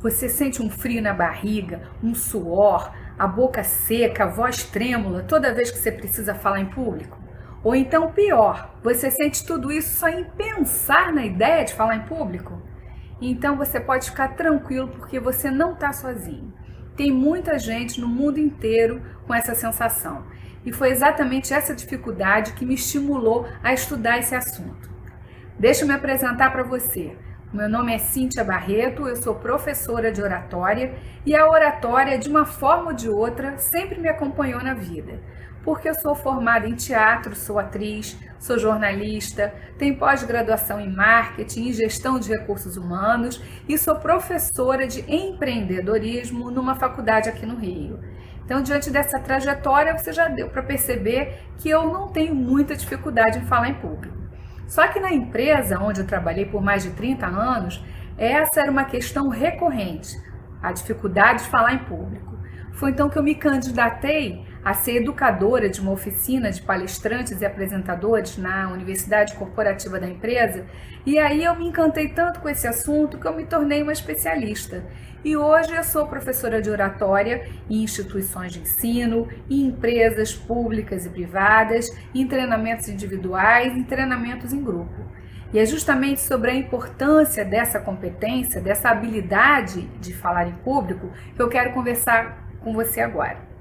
Você sente um frio na barriga, um suor, a boca seca, a voz trêmula toda vez que você precisa falar em público? Ou então, pior, você sente tudo isso só em pensar na ideia de falar em público? Então você pode ficar tranquilo porque você não está sozinho. Tem muita gente no mundo inteiro com essa sensação. E foi exatamente essa dificuldade que me estimulou a estudar esse assunto. Deixa eu me apresentar para você. Meu nome é Cíntia Barreto, eu sou professora de oratória e a oratória, de uma forma ou de outra, sempre me acompanhou na vida. Porque eu sou formada em teatro, sou atriz, sou jornalista, tenho pós-graduação em marketing e gestão de recursos humanos e sou professora de empreendedorismo numa faculdade aqui no Rio. Então, diante dessa trajetória, você já deu para perceber que eu não tenho muita dificuldade em falar em público. Só que na empresa onde eu trabalhei por mais de 30 anos, essa era uma questão recorrente, a dificuldade de falar em público. Foi então que eu me candidatei a ser educadora de uma oficina de palestrantes e apresentadores na Universidade Corporativa da empresa, e aí eu me encantei tanto com esse assunto que eu me tornei uma especialista. E hoje eu sou professora de oratória em instituições de ensino, em empresas públicas e privadas, em treinamentos individuais, em treinamentos em grupo. E é justamente sobre a importância dessa competência, dessa habilidade de falar em público, que eu quero conversar com você agora.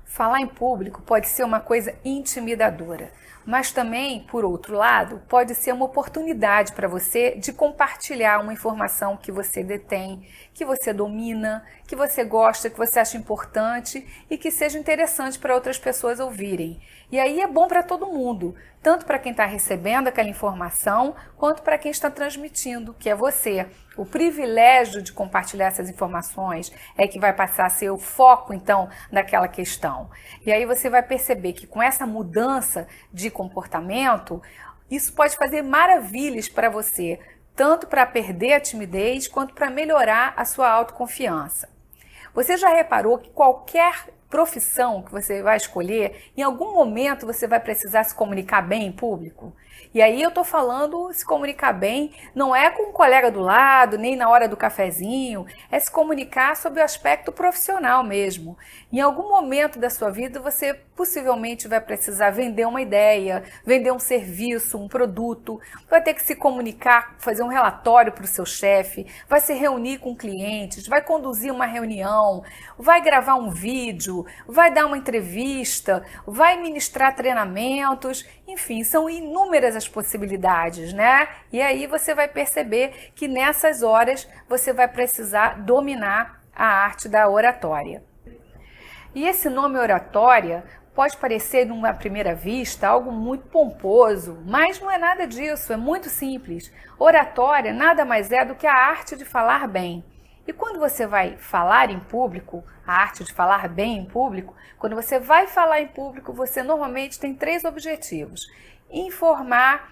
Falar em público pode ser uma coisa intimidadora, mas também, por outro lado, pode ser uma oportunidade para você de compartilhar uma informação que você detém, que você domina, que você gosta, que você acha importante e que seja interessante para outras pessoas ouvirem. E aí é bom para todo mundo, tanto para quem está recebendo aquela informação, quanto para quem está transmitindo, que é você. O privilégio de compartilhar essas informações é que vai passar a ser o foco, então, daquela questão. E aí você vai perceber que com essa mudança de comportamento, isso pode fazer maravilhas para você, tanto para perder a timidez, quanto para melhorar a sua autoconfiança. Você já reparou que qualquer profissão que você vai escolher, em algum momento você vai precisar se comunicar bem em público? E aí eu tô falando se comunicar bem, não é com o colega do lado, nem na hora do cafezinho, é se comunicar sobre o aspecto profissional mesmo. Em algum momento da sua vida você possivelmente vai precisar vender uma ideia, vender um serviço, um produto, vai ter que se comunicar, fazer um relatório para o seu chefe, vai se reunir com clientes, vai conduzir uma reunião, vai gravar um vídeo, vai dar uma entrevista, vai ministrar treinamentos, enfim, são inúmeras as possibilidades, né? E aí você vai perceber que nessas horas você vai precisar dominar a arte da oratória. E esse nome oratória pode parecer, numa primeira vista, algo muito pomposo, mas não é nada disso, é muito simples. Oratória nada mais é do que a arte de falar bem. E quando você vai falar em público, a arte de falar bem em público, quando você vai falar em público, você normalmente tem 3 objetivos: informar,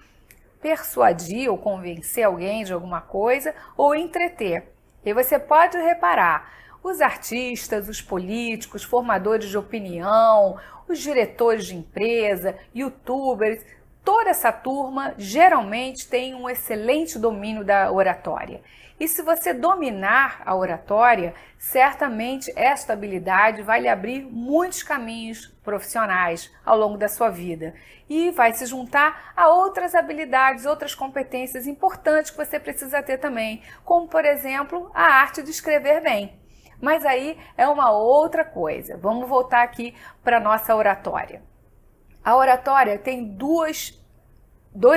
persuadir ou convencer alguém de alguma coisa ou entreter. E você pode reparar, os artistas, os políticos, formadores de opinião, os diretores de empresa, youtubers, toda essa turma geralmente tem um excelente domínio da oratória. E se você dominar a oratória, certamente esta habilidade vai lhe abrir muitos caminhos profissionais ao longo da sua vida e vai se juntar a outras habilidades, outras competências importantes que você precisa ter também, como, por exemplo, a arte de escrever bem. Mas aí é uma outra coisa. Vamos voltar aqui para a nossa oratória. A oratória tem dois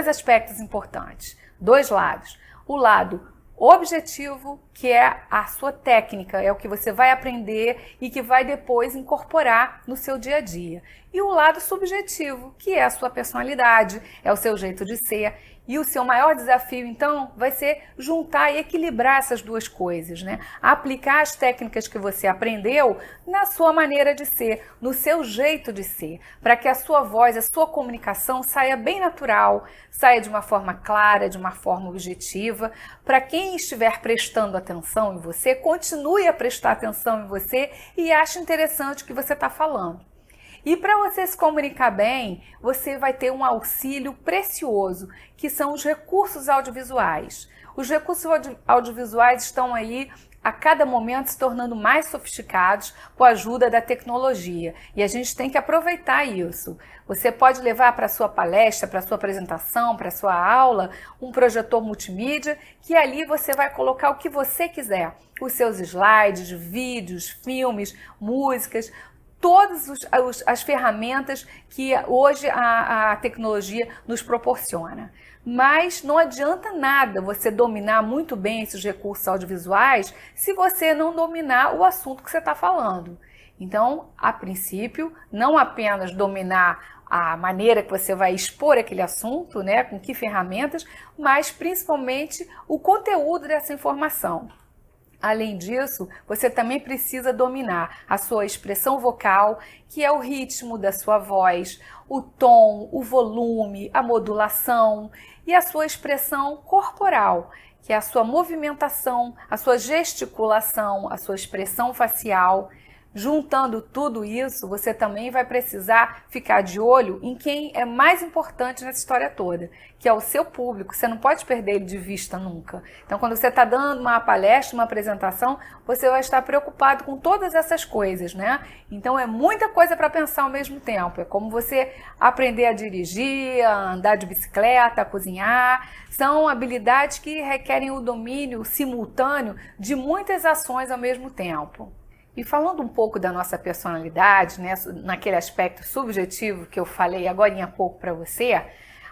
aspectos importantes, 2 lados. O lado objetivo, que é a sua técnica, é o que você vai aprender e que vai depois incorporar no seu dia a dia. E o lado subjetivo, que é a sua personalidade, é o seu jeito de ser. E o seu maior desafio, então, vai ser juntar e equilibrar essas 2 coisas, né? Aplicar as técnicas que você aprendeu na sua maneira de ser, no seu jeito de ser, para que a sua voz, a sua comunicação saia bem natural, saia de uma forma clara, de uma forma objetiva, para quem estiver prestando atenção em você, continue a prestar atenção em você e ache interessante o que você está falando. E para você se comunicar bem, você vai ter um auxílio precioso, que são os recursos audiovisuais. Os recursos audiovisuais estão aí a cada momento se tornando mais sofisticados com a ajuda da tecnologia. E a gente tem que aproveitar isso. Você pode levar para a sua palestra, para a sua apresentação, para a sua aula, um projetor multimídia, que ali você vai colocar o que você quiser. Os seus slides, vídeos, filmes, músicas, todas as ferramentas que hoje a tecnologia nos proporciona. Mas não adianta nada você dominar muito bem esses recursos audiovisuais se você não dominar o assunto que você está falando. Então, a princípio, não apenas dominar a maneira que você vai expor aquele assunto, né, com que ferramentas, mas principalmente o conteúdo dessa informação. Além disso, você também precisa dominar a sua expressão vocal, que é o ritmo da sua voz, o tom, o volume, a modulação e a sua expressão corporal, que é a sua movimentação, a sua gesticulação, a sua expressão facial. Juntando tudo isso, você também vai precisar ficar de olho em quem é mais importante nessa história toda, que é o seu público. Você não pode perder ele de vista nunca. Então, quando você está dando uma palestra, uma apresentação, você vai estar preocupado com todas essas coisas, né? Então, é muita coisa para pensar ao mesmo tempo. É como você aprender a dirigir, a andar de bicicleta, a cozinhar. São habilidades que requerem o domínio simultâneo de muitas ações ao mesmo tempo. E falando um pouco da nossa personalidade, né, naquele aspecto subjetivo que eu falei agora há pouco para você,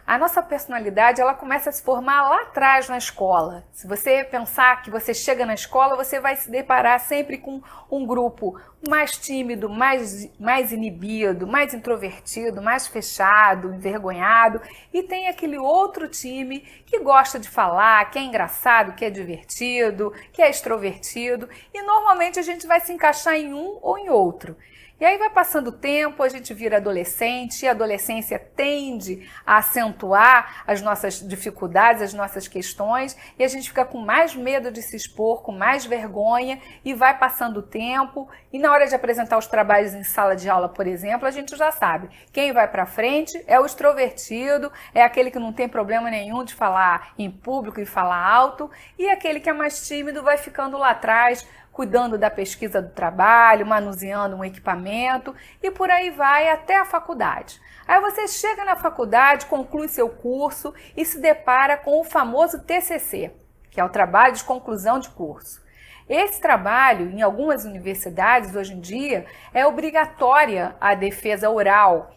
a nossa personalidade ela começa a se formar lá atrás na escola. Se você pensar que você chega na escola, você vai se deparar sempre com um grupo mais tímido, mais inibido, mais introvertido, mais fechado, envergonhado. E tem aquele outro time que gosta de falar, que é engraçado, que é divertido, que é extrovertido. E normalmente a gente vai se encaixar em um ou em outro. E aí vai passando o tempo, a gente vira adolescente, e a adolescência tende a acentuar as nossas dificuldades, as nossas questões, e a gente fica com mais medo de se expor, com mais vergonha, e vai passando o tempo, e na hora de apresentar os trabalhos em sala de aula, por exemplo, a gente já sabe, quem vai para frente é o extrovertido, é aquele que não tem problema nenhum de falar em público e falar alto, e aquele que é mais tímido vai ficando lá atrás, cuidando da pesquisa do trabalho, manuseando um equipamento e por aí vai até a faculdade. Aí você chega na faculdade, conclui seu curso e se depara com o famoso TCC, que é o trabalho de conclusão de curso. Esse trabalho, em algumas universidades hoje em dia, é obrigatória a defesa oral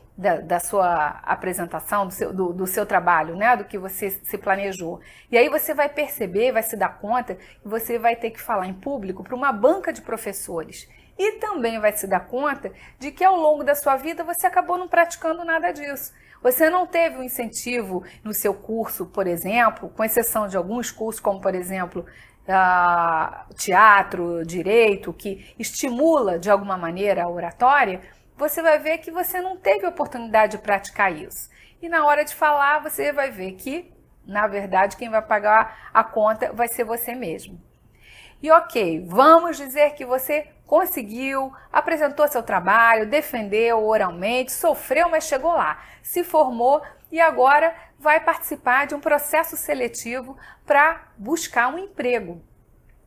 da sua apresentação, do seu trabalho, né? Do que você se planejou. E aí você vai perceber, vai se dar conta que você vai ter que falar em público para uma banca de professores. E também vai se dar conta de que ao longo da sua vida você acabou não praticando nada disso. Você não teve um incentivo no seu curso, por exemplo, com exceção de alguns cursos, como por exemplo, teatro, direito, que estimula de alguma maneira a oratória, você vai ver que você não teve oportunidade de praticar isso. E na hora de falar, você vai ver que, na verdade, quem vai pagar a conta vai ser você mesmo. E ok, vamos dizer que você conseguiu, apresentou seu trabalho, defendeu oralmente, sofreu, mas chegou lá, se formou e agora vai participar de um processo seletivo para buscar um emprego.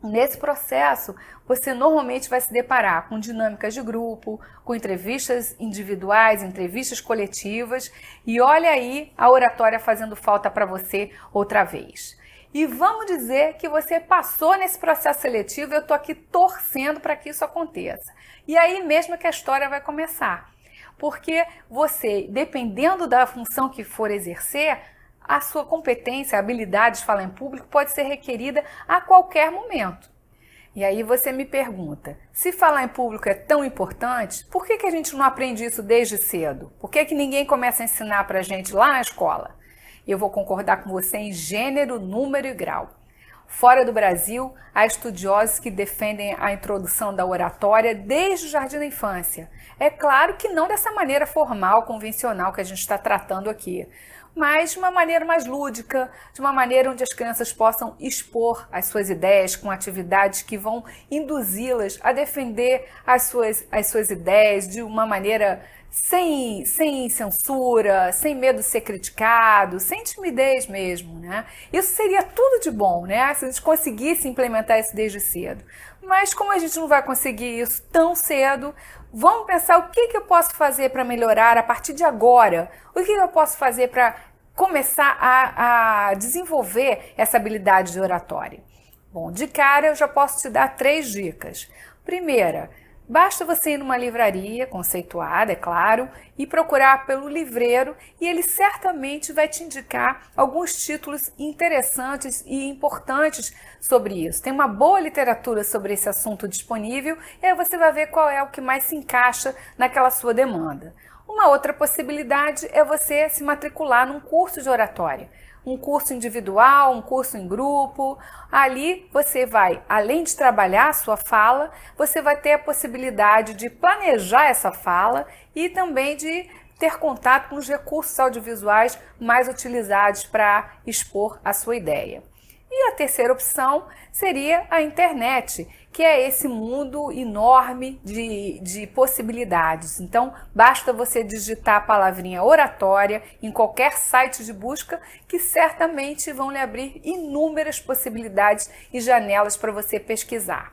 Nesse processo, você normalmente vai se deparar com dinâmicas de grupo, com entrevistas individuais, entrevistas coletivas e olha aí a oratória fazendo falta para você outra vez. E vamos dizer que você passou nesse processo seletivo e eu estou aqui torcendo para que isso aconteça. E aí mesmo que a história vai começar. Porque você, dependendo da função que for exercer, a sua competência, a habilidade de falar em público pode ser requerida a qualquer momento. E aí você me pergunta, se falar em público é tão importante, por que a gente não aprende isso desde cedo? Por que ninguém começa a ensinar para a gente lá na escola? Eu vou concordar com você em gênero, número e grau. Fora do Brasil, há estudiosos que defendem a introdução da oratória desde o jardim da infância. É claro que não dessa maneira formal, convencional que a gente está tratando aqui, mas de uma maneira mais lúdica, de uma maneira onde as crianças possam expor as suas ideias com atividades que vão induzi-las a defender as suas ideias de uma maneira sem censura, sem medo de ser criticado, sem timidez mesmo, né? Isso seria tudo de bom, né? Se a gente conseguisse implementar isso desde cedo. Mas como a gente não vai conseguir isso tão cedo, vamos pensar o que eu posso fazer para melhorar a partir de agora? O que eu posso fazer para começar a desenvolver essa habilidade de oratória? Bom, de cara eu já posso te dar 3 dicas. Primeira, basta você ir numa livraria conceituada, é claro, e procurar pelo livreiro e ele certamente vai te indicar alguns títulos interessantes e importantes sobre isso. Tem uma boa literatura sobre esse assunto disponível e aí você vai ver qual é o que mais se encaixa naquela sua demanda. Uma outra possibilidade é você se matricular num curso de oratória. Um curso individual, um curso em grupo. Ali você vai, além de trabalhar a sua fala, você vai ter a possibilidade de planejar essa fala e também de ter contato com os recursos audiovisuais mais utilizados para expor a sua ideia. E a terceira opção seria a internet, que é esse mundo enorme de possibilidades. Então, basta você digitar a palavrinha oratória em qualquer site de busca que certamente vão lhe abrir inúmeras possibilidades e janelas para você pesquisar.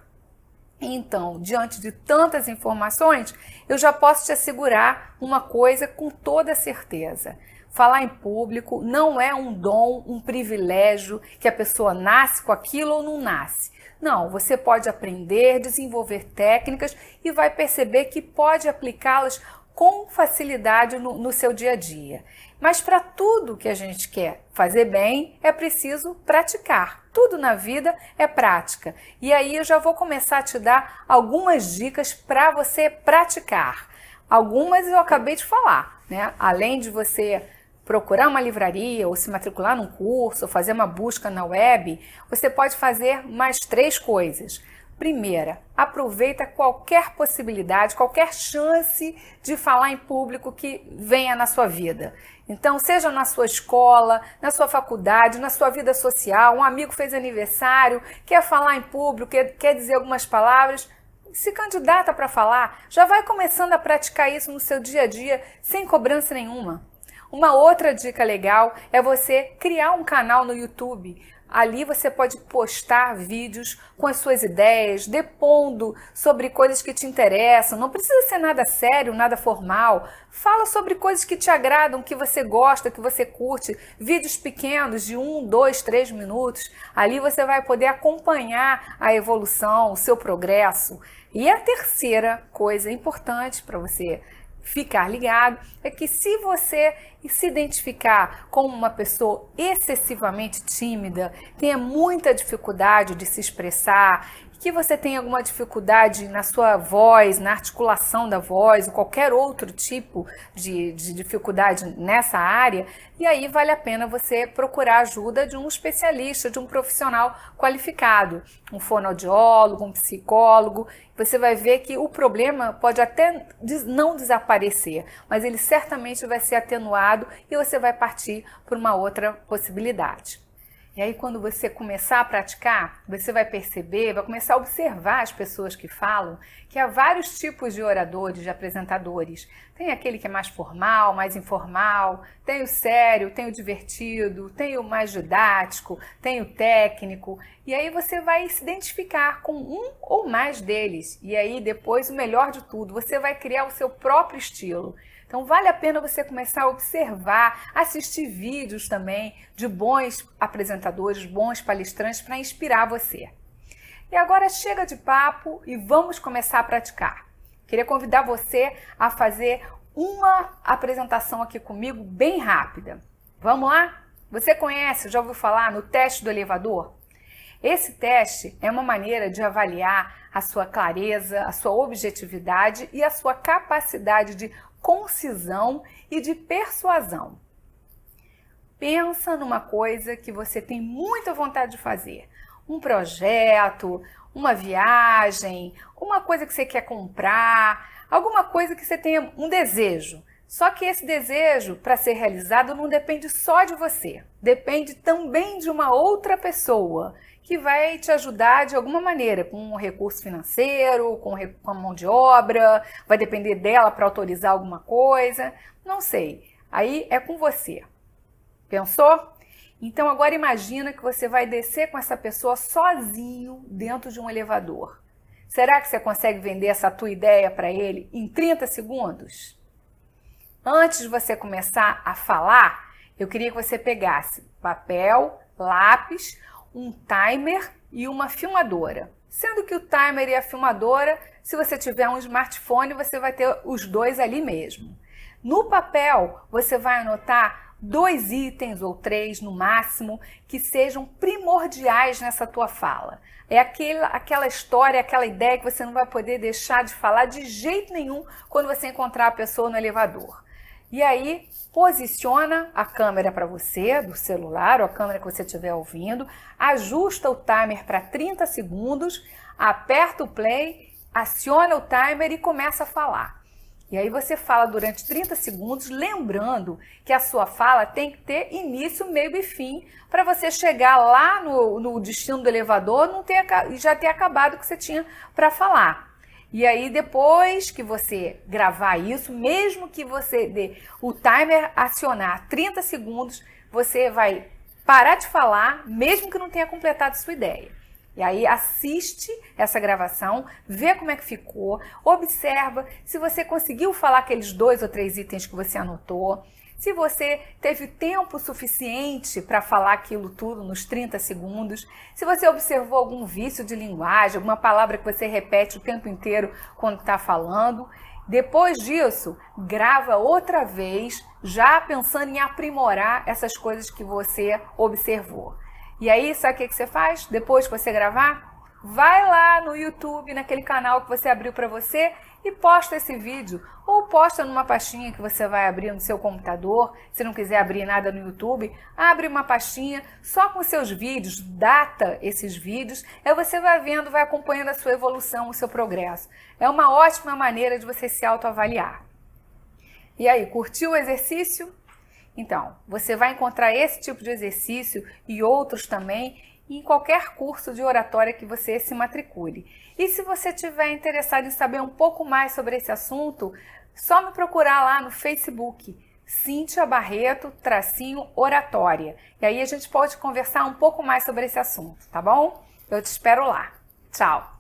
Então, diante de tantas informações, eu já posso te assegurar uma coisa com toda certeza. Falar em público não é um dom, um privilégio que a pessoa nasce com aquilo ou não nasce. Não, você pode aprender, desenvolver técnicas e vai perceber que pode aplicá-las com facilidade no seu dia a dia. Mas para tudo que a gente quer fazer bem, é preciso praticar. Tudo na vida é prática. E aí eu já vou começar a te dar algumas dicas para você praticar. Algumas eu acabei de falar, né? Além de você procurar uma livraria ou se matricular num curso ou fazer uma busca na web, você pode fazer mais 3 coisas. Primeira, aproveita qualquer possibilidade, qualquer chance de falar em público que venha na sua vida. Então, seja na sua escola, na sua faculdade, na sua vida social, um amigo fez aniversário, quer falar em público, quer dizer algumas palavras, se candidata para falar, já vai começando a praticar isso no seu dia a dia, sem cobrança nenhuma. Uma outra dica legal é você criar um canal no YouTube. Ali você pode postar vídeos com as suas ideias, depondo sobre coisas que te interessam. Não precisa ser nada sério, nada formal. Fala sobre coisas que te agradam, que você gosta, que você curte. Vídeos pequenos de 1, 2, 3 minutos. Ali você vai poder acompanhar a evolução, o seu progresso. E a terceira coisa importante para você ficar ligado é que se você se identificar como uma pessoa excessivamente tímida, tenha muita dificuldade de se expressar, que você tenha alguma dificuldade na sua voz, na articulação da voz, ou qualquer outro tipo de dificuldade nessa área, e aí vale a pena você procurar a ajuda de um especialista, de um profissional qualificado, um fonoaudiólogo, um psicólogo. Você vai ver que o problema pode até não desaparecer, mas ele certamente vai ser atenuado e você vai partir para uma outra possibilidade. E aí, quando você começar a praticar, você vai perceber, vai começar a observar as pessoas que falam, que há vários tipos de oradores, de apresentadores. Tem aquele que é mais formal, mais informal, tem o sério, tem o divertido, tem o mais didático, tem o técnico. E aí você vai se identificar com um ou mais deles. E aí, depois, o melhor de tudo, você vai criar o seu próprio estilo. Então, vale a pena você começar a observar, assistir vídeos também de bons apresentadores, bons palestrantes para inspirar você. E agora chega de papo e vamos começar a praticar. Queria convidar você a fazer uma apresentação aqui comigo bem rápida. Vamos lá? Você conhece, já ouviu falar no teste do elevador? Esse teste é uma maneira de avaliar a sua clareza, a sua objetividade e a sua capacidade de concisão e de persuasão. Pensa numa coisa que você tem muita vontade de fazer. Um projeto, uma viagem, uma coisa que você quer comprar, alguma coisa que você tenha um desejo. Só que esse desejo, para ser realizado, não depende só de você. Depende também de uma outra pessoa que vai te ajudar de alguma maneira, com um recurso financeiro, com a mão de obra, vai depender dela para autorizar alguma coisa, não sei. Aí é com você. Pensou? Então agora imagina que você vai descer com essa pessoa sozinho dentro de um elevador. Será que você consegue vender essa tua ideia para ele em 30 segundos? Antes de você começar a falar, eu queria que você pegasse papel, lápis, um timer e uma filmadora. Sendo que o timer e a filmadora, se você tiver um smartphone, você vai ter os dois ali mesmo. No papel, você vai anotar 2 itens ou 3 no máximo que sejam primordiais nessa tua fala. É aquela história, aquela ideia que você não vai poder deixar de falar de jeito nenhum quando você encontrar a pessoa no elevador. E aí, posiciona a câmera para você, do celular, ou a câmera que você estiver ouvindo, ajusta o timer para 30 segundos, aperta o play, aciona o timer e começa a falar. E aí você fala durante 30 segundos, lembrando que a sua fala tem que ter início, meio e fim, para você chegar lá no destino do elevador e já ter acabado o que você tinha para falar. E aí depois que você gravar isso, mesmo que você dê o timer acionar 30 segundos, você vai parar de falar, mesmo que não tenha completado sua ideia. E aí assiste essa gravação, vê como é que ficou, observa se você conseguiu falar aqueles 2 ou 3 itens que você anotou, se você teve tempo suficiente para falar aquilo tudo nos 30 segundos, se você observou algum vício de linguagem, alguma palavra que você repete o tempo inteiro quando está falando. Depois disso, grava outra vez, já pensando em aprimorar essas coisas que você observou. E aí, sabe o que você faz? Depois que você gravar, vai lá no YouTube, naquele canal que você abriu para você e posta esse vídeo. Ou posta numa pastinha que você vai abrir no seu computador. Se não quiser abrir nada no YouTube, abre uma pastinha só com seus vídeos, data esses vídeos. Aí você vai vendo, vai acompanhando a sua evolução, o seu progresso. É uma ótima maneira de você se autoavaliar. E aí, curtiu o exercício? Então, você vai encontrar esse tipo de exercício e outros também em qualquer curso de oratória que você se matricule. E se você estiver interessado em saber um pouco mais sobre esse assunto, só me procurar lá no Facebook, Cíntia Barreto, _oratória. E aí a gente pode conversar um pouco mais sobre esse assunto, tá bom? Eu te espero lá. Tchau!